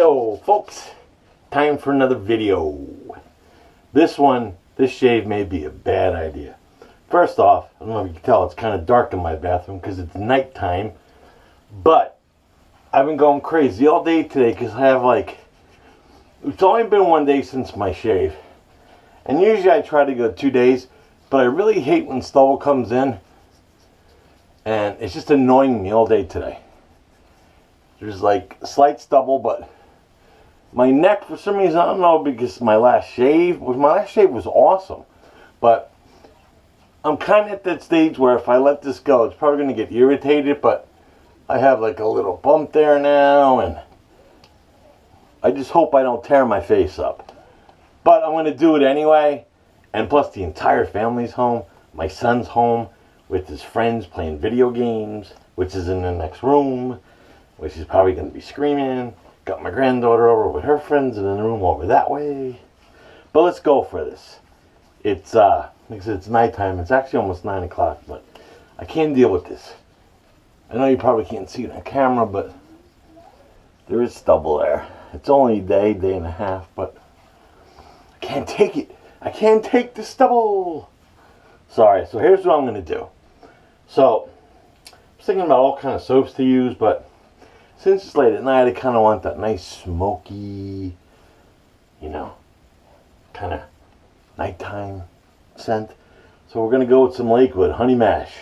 Hello folks, time for another video. This shave may be a bad idea. First off, I don't know if you can tell, it's kind of dark in my bathroom because it's nighttime. But I've been going crazy all day today because I have it's only been one day since my shave. And usually I try to go 2 days, but I really hate when stubble comes in. And it's just annoying me all day today. There's slight stubble, but my neck, for some reason, I don't know, because my last shave was awesome. But I'm kind of at that stage where if I let this go, it's probably going to get irritated, but I have a little bump there now, and I just hope I don't tear my face up. But I'm going to do it anyway, and plus the entire family's home. My son's home with his friends playing video games, which is in the next room, which is probably going to be screaming. Got my granddaughter over with her friends in the room over that way. But let's go for this. It's, like I said, it's nighttime. It's actually almost 9 o'clock, but I can't deal with this. I know you probably can't see it on camera, but there is stubble there. It's only a day and a half, but I can't take it. I can't take the stubble. Sorry, so here's what I'm going to do. So, I was thinking about all kind of soaps to use, but since it's late at night, I kind of want that nice smoky, kind of nighttime scent. So we're going to go with some Lakewood Honey Mash.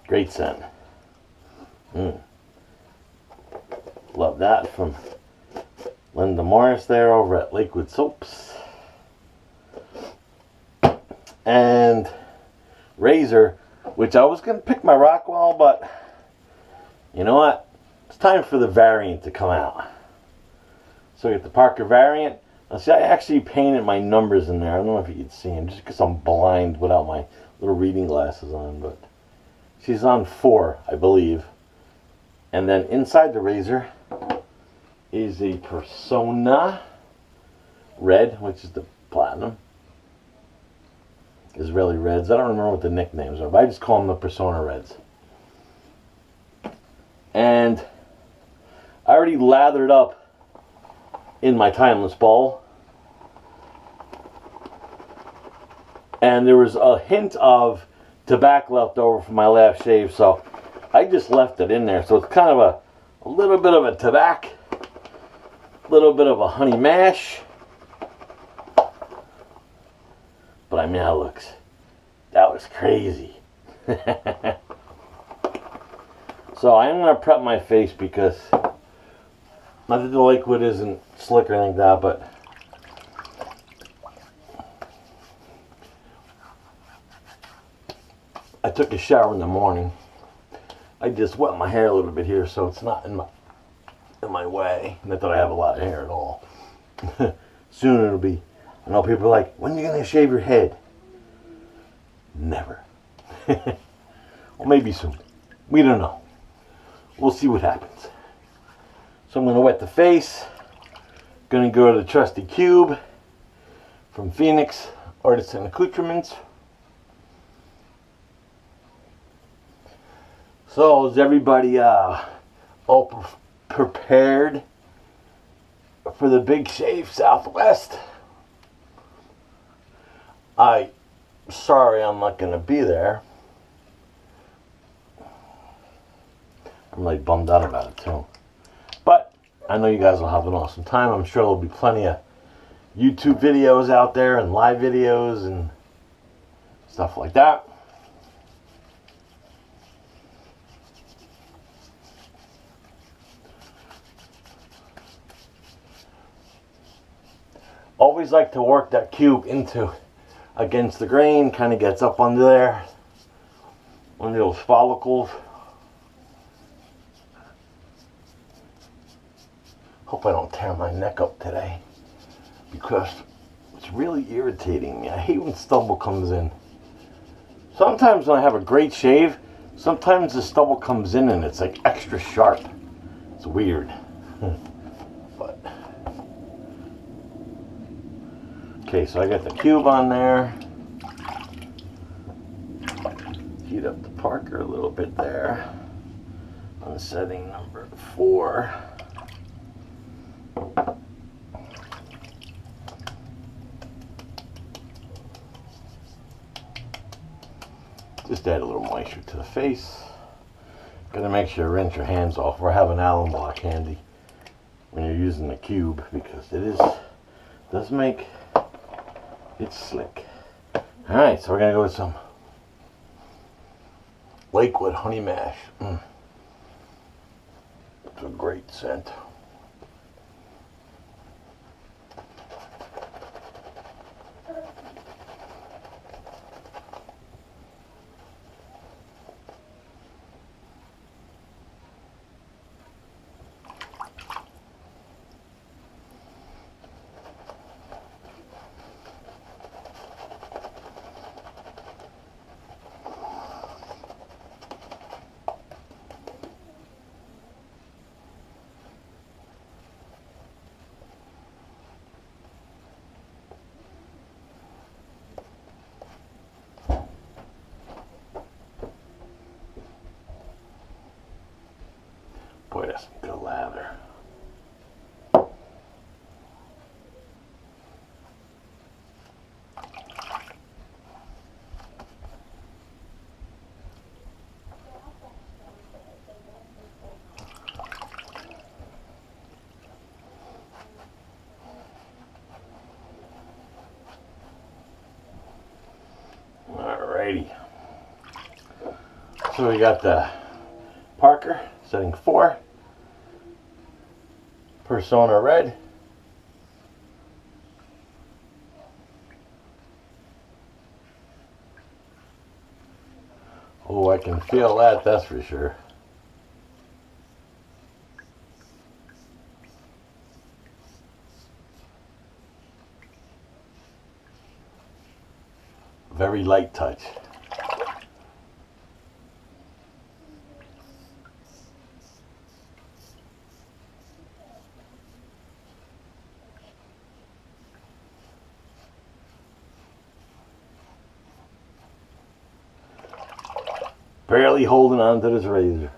Great scent. Love that from Linda Morris there over at Lakewood Soaps. And Razor, which I was going to pick my Rockwell, but you know what? It's time for the variant to come out. So I get the Parker variant. Now see, I actually painted my numbers in there. I don't know if you can see them, just because I'm blind without my little reading glasses on. But she's on 4, I believe. And then inside the Razor is a Persona Red, which is the Platinum. Israeli Reds. I don't remember what the nicknames are, but I just call them the Persona Reds. And I already lathered up in my Timeless bowl. And there was a hint of tobacco left over from my last shave, so I just left it in there. So it's kind of a little bit of a tobacco, a little bit of a honey mash. But I mean, that looks crazy. So I am going to prep my face because, not that the Lakewood isn't slick or anything like that, but I took a shower in the morning. I just wet my hair a little bit here so it's not in my way. Not that I have a lot of hair at all. Soon it'll be. I know people are like, when are you going to shave your head? Never. Well, maybe soon. We don't know. We'll see what happens. So I'm going to wet the face. Going to go to the trusty cube from Phoenix Artisan Accoutrements. So is everybody all prepared for the big shave Southwest? Sorry I'm not going to be there. I'm bummed out about it too. But I know you guys will have an awesome time. I'm sure there'll be plenty of YouTube videos out there and live videos and stuff like that. Always like to work that cube against the grain, kind of gets up under there, under those follicles. Hope I don't tear my neck up today, because it's really irritating me. I hate when stubble comes in. Sometimes when I have a great shave, sometimes the stubble comes in and it's extra sharp. It's weird. But okay, so I got the cube on there. Heat up the Parker a little bit there on setting number 4. Just add a little moisture to the face. Gotta make sure you rinse your hands off or have an alum block handy when you're using the cube, because it does make it slick. Alright, so we're gonna go with some Lakewood honey mash. It's a great scent. Boy, that's some good lather. Alrighty. So we got the Parker setting 4, Persona Red, oh, I can feel that, that's for sure. Very light touch. Barely holding on to this razor.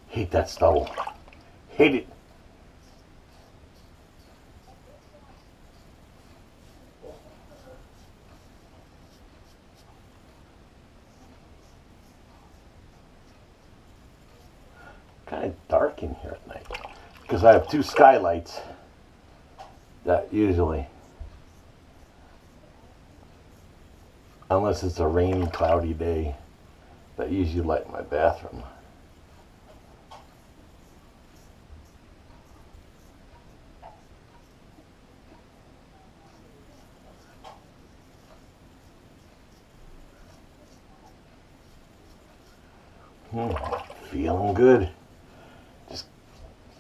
Hate that stubble. Hate it. Kind of dark in here at night because I have 2 skylights that usually, unless it's a rainy, cloudy day, that usually light my bathroom. Feeling good. Just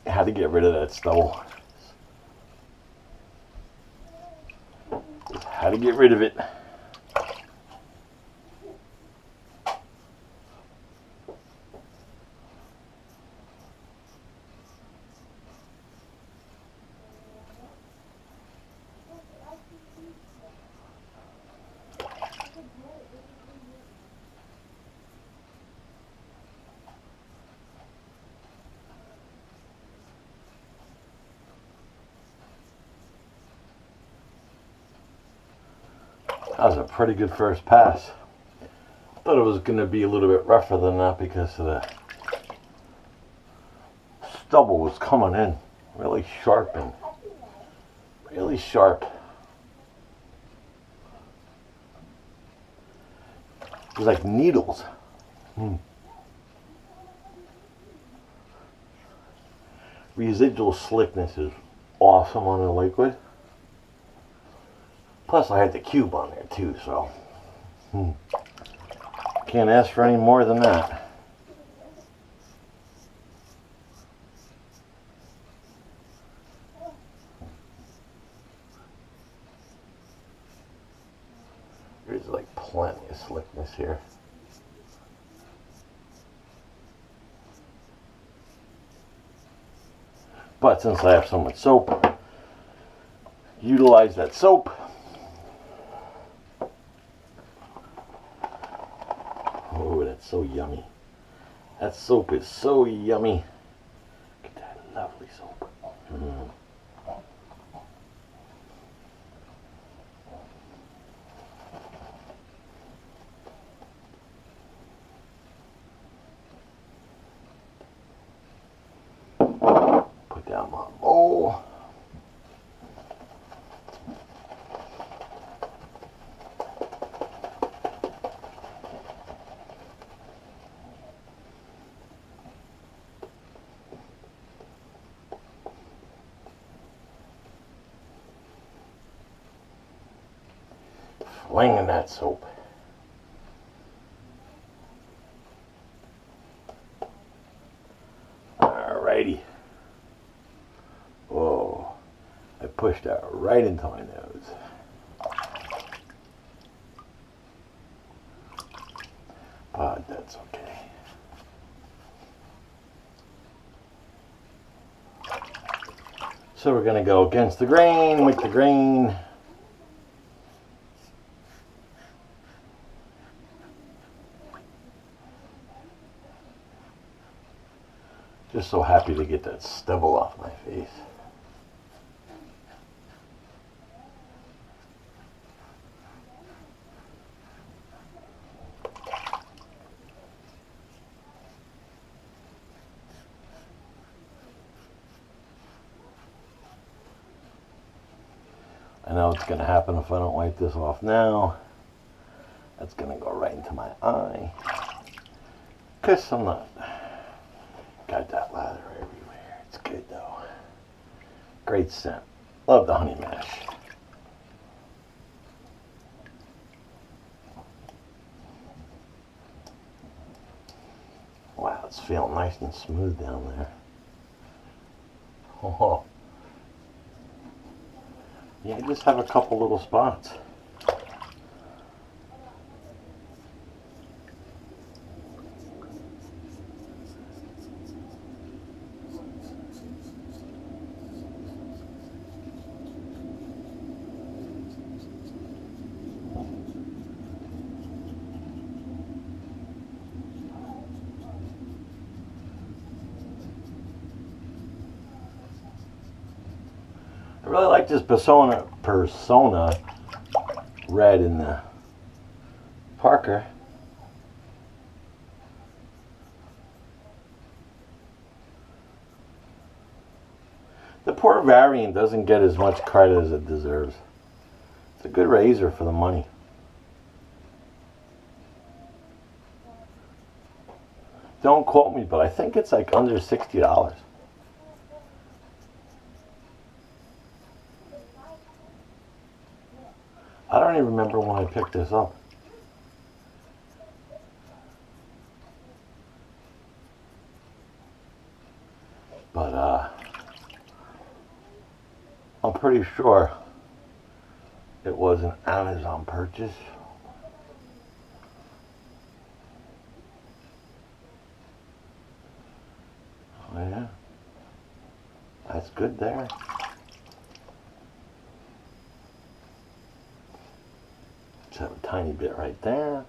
had to get rid of that stubble. Just had to get rid of it. That was a pretty good first pass. Thought it was going to be a little bit rougher than that because of the stubble was coming in really sharp and really sharp. It was like needles. Residual slickness is awesome on the Lakewood. Plus I had the cube on there too, so can't ask for any more than that. like plenty of slickness here. But since I have so much soap, utilize that soap. Oh, that's so yummy. That soap is so yummy. Look at that lovely soap. Put down my bowl. Flinging that soap. Alrighty. Whoa. I pushed that right into my nose. But that's okay. So we're going to go against the grain with the grain. Just so happy to get that stubble off my face. I know it's going to happen if I don't wipe this off now. That's going to go right into my eye. Because I'm not... Got that lather everywhere. It's good though. Great scent. Love the honey mash. Wow, it's feeling nice and smooth down there. Oh. Yeah, I just have a couple little spots. I really like this Persona red in the Parker. The poor variant doesn't get as much credit as it deserves. It's a good razor for the money. Don't quote me, but I think it's like under $60. I don't even remember when I picked this up. But I'm pretty sure it was an Amazon purchase. Oh yeah, that's good there. Just have a tiny bit right there.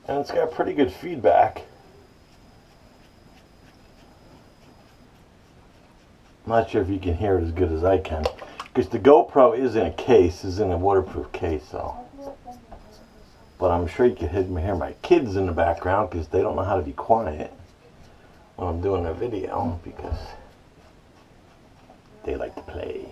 And it's got pretty good feedback. I'm not sure if you can hear it as good as I can, because the GoPro is in a case, is in a waterproof case, so. But I'm sure you can hear my kids in the background because they don't know how to be quiet when I'm doing a video, because they like to play.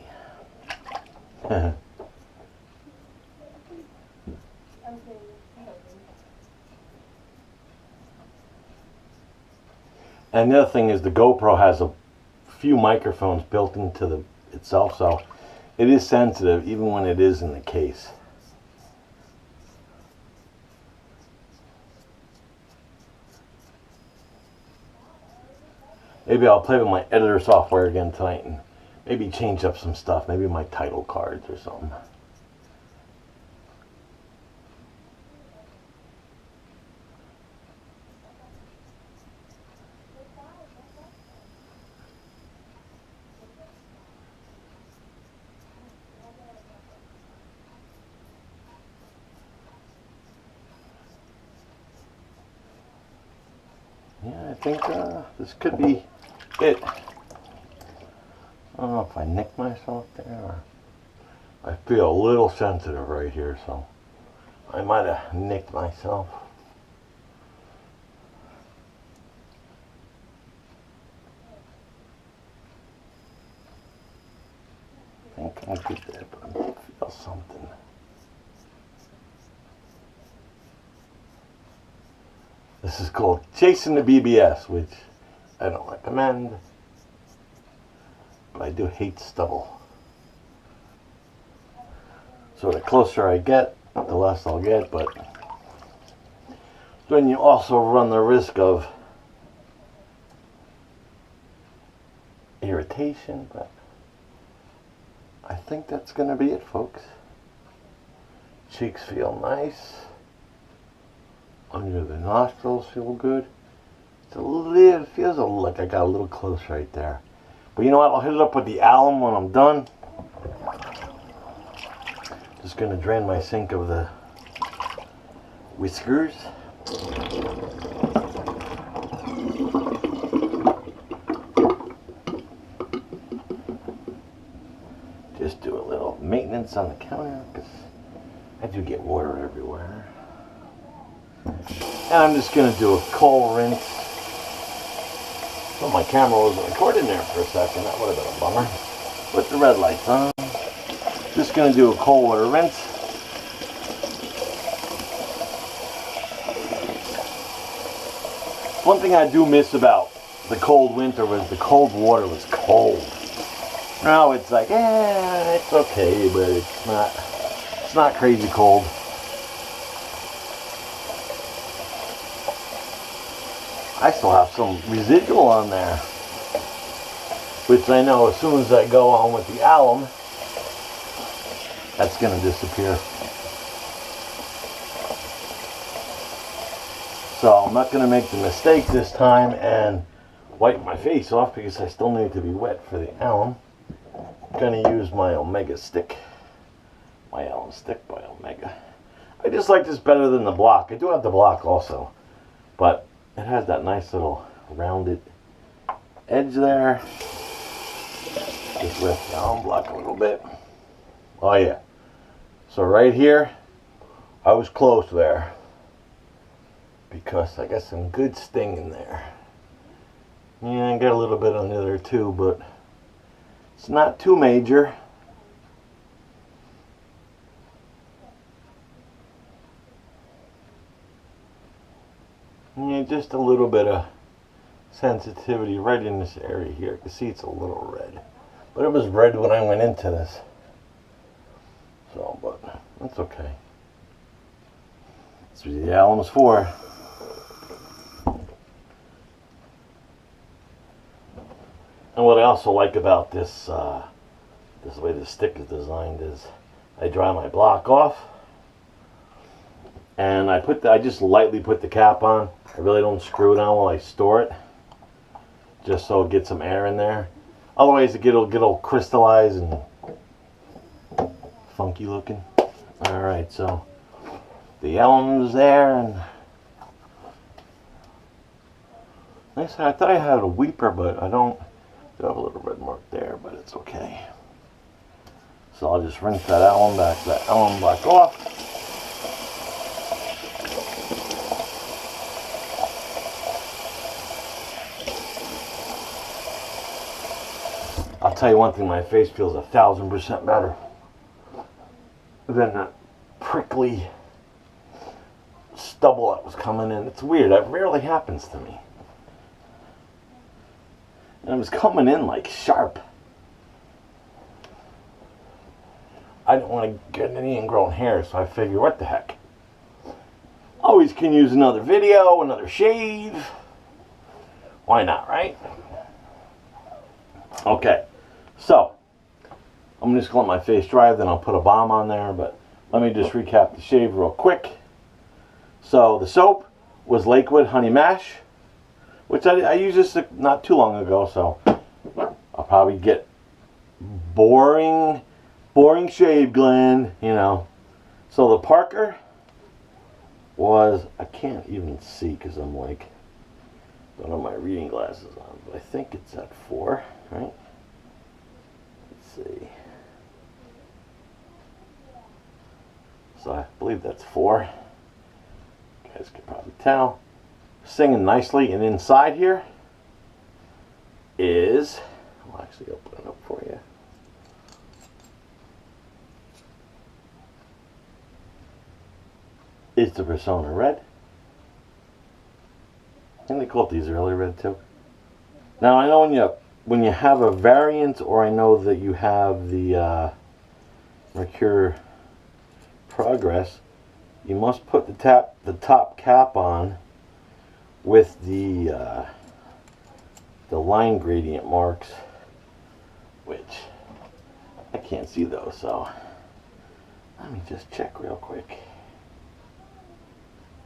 And the other thing is the GoPro has a few microphones built into itself, so it is sensitive even when it is in the case. maybe I'll play with my editor software again tonight and maybe change up some stuff. Maybe my title cards or something. Yeah, I think this could be it. I don't know if I nicked myself there or I feel a little sensitive right here, so I might have nicked myself. I think I did that, but I feel something. This is called Chasing the BBS, which I don't recommend, but I do hate stubble. So the closer I get, the less I'll get, but then you also run the risk of irritation, but I think that's going to be it, folks. Cheeks feel nice. Under the nostrils feel good. It's a little, it feels like I got a little close right there. But you know what? I'll hit it up with the alum when I'm done. Just going to drain my sink of the whiskers. Just do a little maintenance on the counter because I do get water everywhere. And I'm just going to do a cold rinse. Well, my camera wasn't recording there for a second. That would have been a bummer. With the red lights on. Just going to do a cold water rinse. One thing I do miss about the cold winter was the cold water was cold. Now it's like, it's okay, but it's not crazy cold. I still have some residual on there, which I know as soon as I go on with the alum, that's going to disappear. So I'm not going to make the mistake this time and wipe my face off because I still need to be wet for the alum. I'm going to use my Omega stick, my alum stick by Omega. I just like this better than the block. I do have the block also, but it has that nice little rounded edge there. Just lift the alum block a little bit. Oh yeah. So right here, I was close there because I got some good sting in there. Yeah, I got a little bit under there too, but it's not too major. Yeah, just a little bit of sensitivity right in this area here. You can see it's a little red. But it was red when I went into this. So, but that's okay. That's what the alum's for. And what I also like about this, this way the stick is designed is I dry my block off. And I just lightly put the cap on. I really don't screw it on while I store it, just so it gets some air in there. Otherwise, it'll get all crystallized and funky looking. All right, so the alum's there, and nice. I thought I had a weeper, but I don't. I have a little red mark there, but it's okay. So I'll just rinse that alum back off. I'll tell you one thing, my face feels 1000% better than that prickly stubble that was coming in. It's weird, that rarely happens to me. And it was coming in like sharp. I didn't want to get any ingrown hair, so I figured, what the heck. Always can use another video, another shave. Why not, right? Okay, so I'm just going to let my face dry, then I'll put a balm on there, but let me just recap the shave real quick. So the soap was Lakewood Honey Mash, which I used this not too long ago, so I'll probably get boring shave, Glenn, you know. So the Parker was, I can't even see because I'm like, don't have my reading glasses on, but I think it's at 4, right? Let's see. So I believe that's 4. You guys can probably tell. Singing nicely, and inside here is, I'll actually open it up for you. Is the Persona Red. I think they call it the Israeli Red too. Now I know when you have a variant, or I know that you have the Mercure Progress, you must put the top cap on with the line gradient marks, which I can't see those, so let me just check real quick.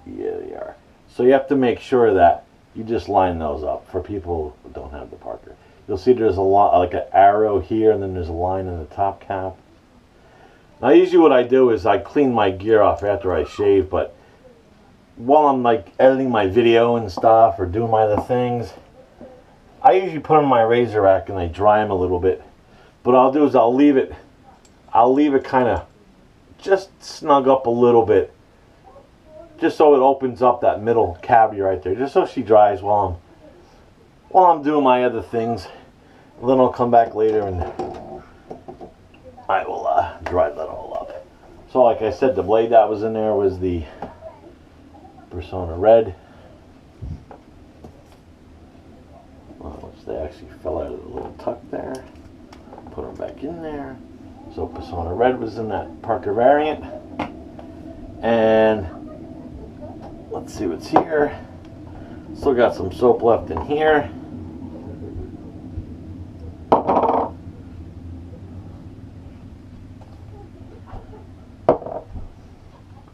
Yeah, they are. So you have to make sure that you just line those up for people who don't have the Parker. You'll see there's a lot, like an arrow here, and then there's a line in the top cap. Now usually what I do is I clean my gear off after I shave, but while I'm like editing my video and stuff or doing my other things, I usually put them in my razor rack and I dry them a little bit. But what I'll do is I'll leave it kind of just snug up a little bit, just so it opens up that middle cavity right there, just so she dries while I'm doing my other things. And then I'll come back later and I will dry that all up. So like I said, the blade that was in there was the Persona Red, which they actually fell out of the little tuck there. Put them back in there. So Persona Red was in that Parker variant. And let's see what's here. Still got some soap left in here.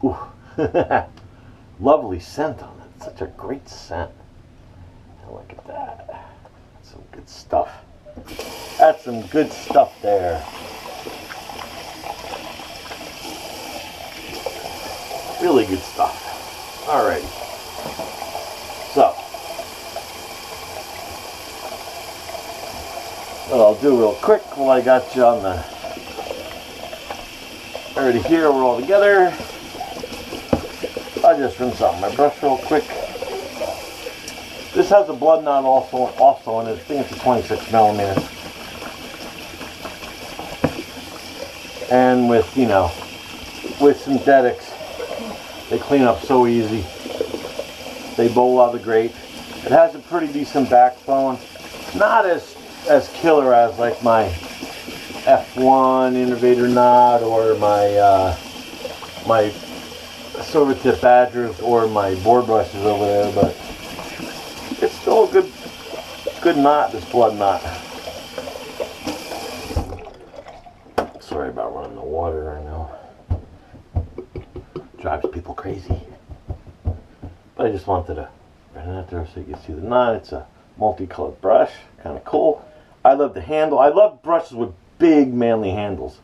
Ooh. Lovely scent on it. Such a great scent. Now look at that. That's some good stuff. That's some good stuff there. Really good stuff. Alright. So, what I'll do real quick while I got you on the already here, we're all together. I just rinse out my brush real quick. This has a blood knot also in it. I think it's a 26 millimeter. And with, you know, with synthetics, they clean up so easy. They bowl out the grate. It has a pretty decent backbone. Not as killer as like my F1 innovator knot or my my silver tip badgers or my board brushes over there, but it's still a good knot, this blood knot. Sorry about running the water, I know. Drives people crazy. But I just wanted to run it out there so you can see the knot. It's a multicolored brush, kind of cool. I love the handle. I love brushes with big manly handles.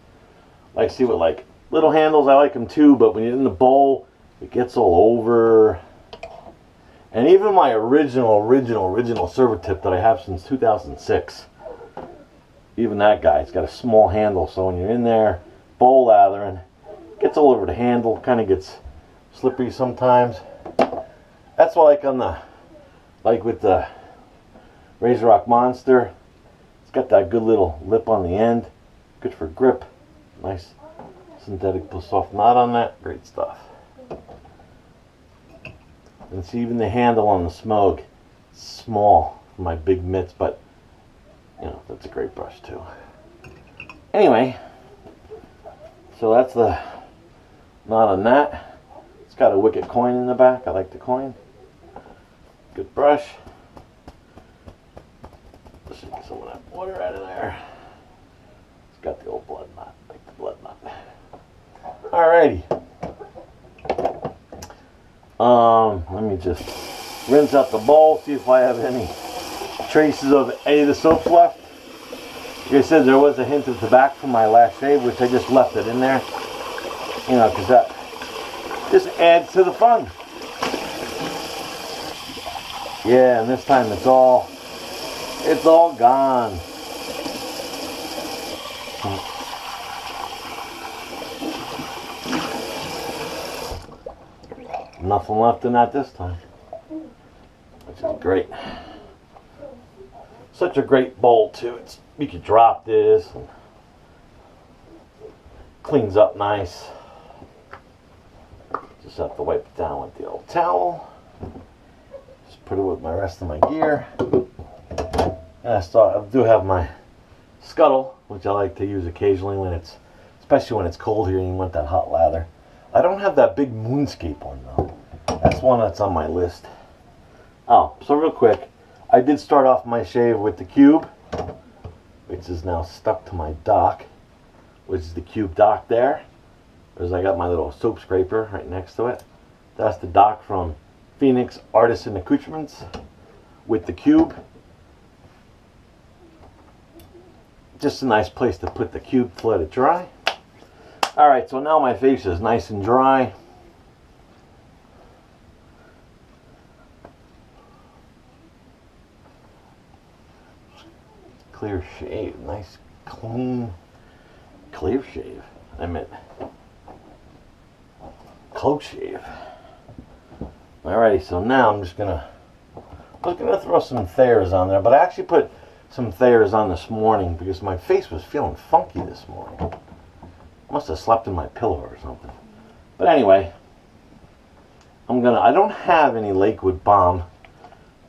Like, see what, like little handles, I like them too, but when you're in the bowl, it gets all over. And even my original server tip that I have since 2006, even that guy, it's got a small handle, so when you're in there bowl lathering, it gets all over the handle, kind of gets slippery sometimes. That's why, like with the Razor Rock Monster, it's got that good little lip on the end, good for grip. Nice synthetic soft knot on that, great stuff. And see, even the handle on the Smoke, small for my big mitts, but you know, that's a great brush too. Anyway, so that's the knot on that. It's got a wicked coin in the back. I like the coin. Good brush. So some of that water out of there. It's got the old blood knot, like the blood knot. Alrighty. Let me just rinse out the bowl, see if I have any traces of any of the soaps left. Like I said, there was a hint of tobacco from my last shave, which I just left it in there. You know, because that just adds to the fun. Yeah, and this time it's all gone. Nothing left in that this time, which is great. Such a great bowl too. You could drop this and cleans up nice. Just have to wipe it down with the old towel. Just put it with my rest of my gear. And I do have my scuttle, which I like to use occasionally when especially when it's cold here and you want that hot lather. I don't have that big moonscape one though. That's one that's on my list. Oh, so real quick, I did start off my shave with the cube, which is now stuck to my dock, which is the cube dock there. Whereas I got my little soap scraper right next to it. That's the dock from Phoenix Artisan Accoutrements with the cube. Just a nice place to put the cube to let it dry. Alright, so now my face is nice and dry. Clear shave, nice clean clear shave. I meant close shave. Alrighty, so now I was gonna throw some Thayers on there, but I actually put some Thayers on this morning because my face was feeling funky this morning. Must have slept in my pillow or something. But anyway, I don't have any Lakewood Balm,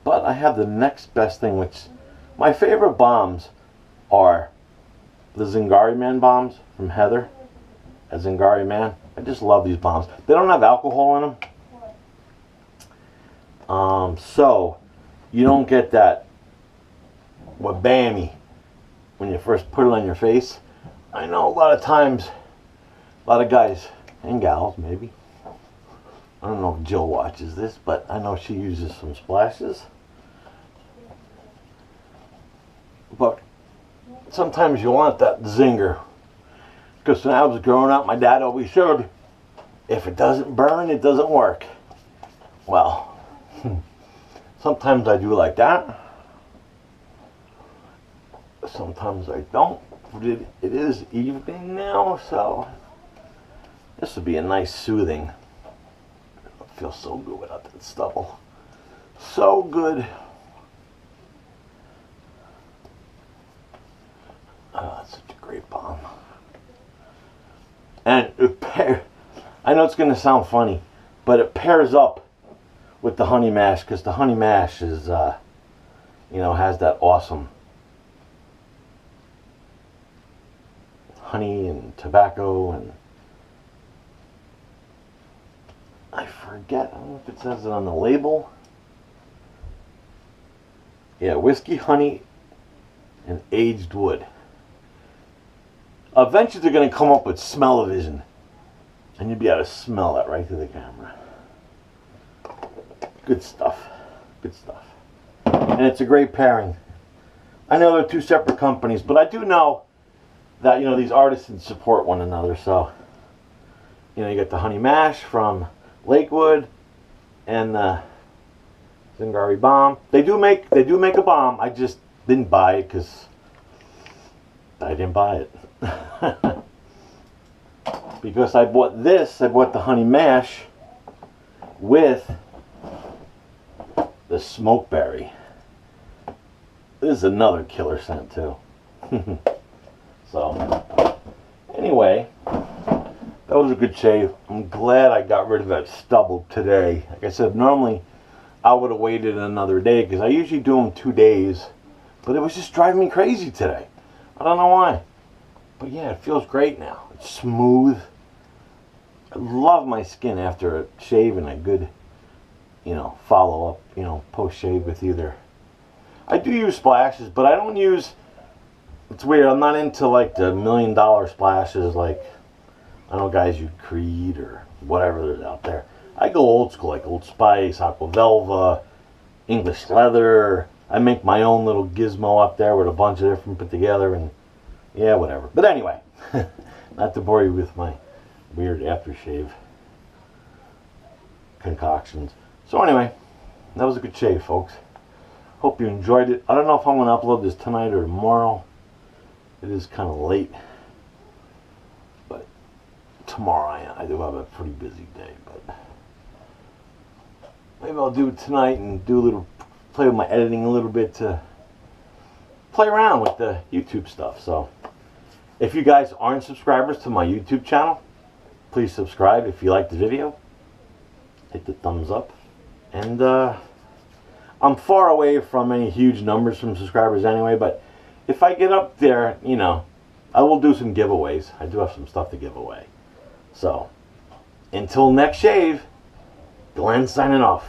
but I have the next best thing, which my favorite balms are the Zingari Man balms from Heather at Zingari Man. I just love these balms. They don't have alcohol in them. So you don't get that wabammy when you first put it on your face. I know a lot of times, a lot of guys and gals maybe, I don't know if Jill watches this, but I know she uses some splashes. But sometimes you want that zinger. Because when I was growing up, my dad always showed, if it doesn't burn, it doesn't work. Well, sometimes I do like that. Sometimes I don't. It is evening now, so this would be a nice soothing. I feel so good without that stubble. So good. Oh, that's such a great balm. And I know it's going to sound funny, but it pairs up with the honey mash, because the honey mash is, you know, has that awesome honey and tobacco, and I forget, I don't know if it says it on the label. Yeah, whiskey, honey, and aged wood. Eventually they're going to come up with smell-o-vision, and you'll be able to smell it right through the camera. Good stuff. Good stuff. And it's a great pairing. I know they're two separate companies, but I do know that, you know, these artisans support one another. So, you know, you get the honey mash from Lakewood and the Zingari Balm. They do make a balm. I just didn't buy it because I didn't buy it. Because I bought the honey mash with the smokeberry. This is another killer scent too. So anyway, that was a good shave. I'm glad I got rid of that stubble today. Like I said, normally I would have waited another day because I usually do them 2 days, but it was just driving me crazy today. I don't know why. But yeah, it feels great now. It's smooth. I love my skin after a shave and a good, you know, follow up, you know, post shave with either I do use splashes, but I don't use, it's weird, I'm not into like the $1 million splashes like, I know guys use Creed or whatever there's out there. I go old school, like Old Spice, Aqua Velva, English Leather. I make my own little gizmo up there with a bunch of different put together, and yeah, whatever. But anyway, not to bore you with my weird aftershave concoctions. So anyway, that was a good shave, folks. Hope you enjoyed it. I don't know if I'm going to upload this tonight or tomorrow. It is kind of late. But tomorrow I do have a pretty busy day. But maybe I'll do it tonight and do a little, play with my editing a little bit to play around with the YouTube stuff. So if you guys aren't subscribers to my YouTube channel, please subscribe. If you like the video, hit the thumbs up. And I'm far away from any huge numbers from subscribers anyway, but if I get up there, you know, I will do some giveaways. I do have some stuff to give away. So until next shave, Glenn signing off.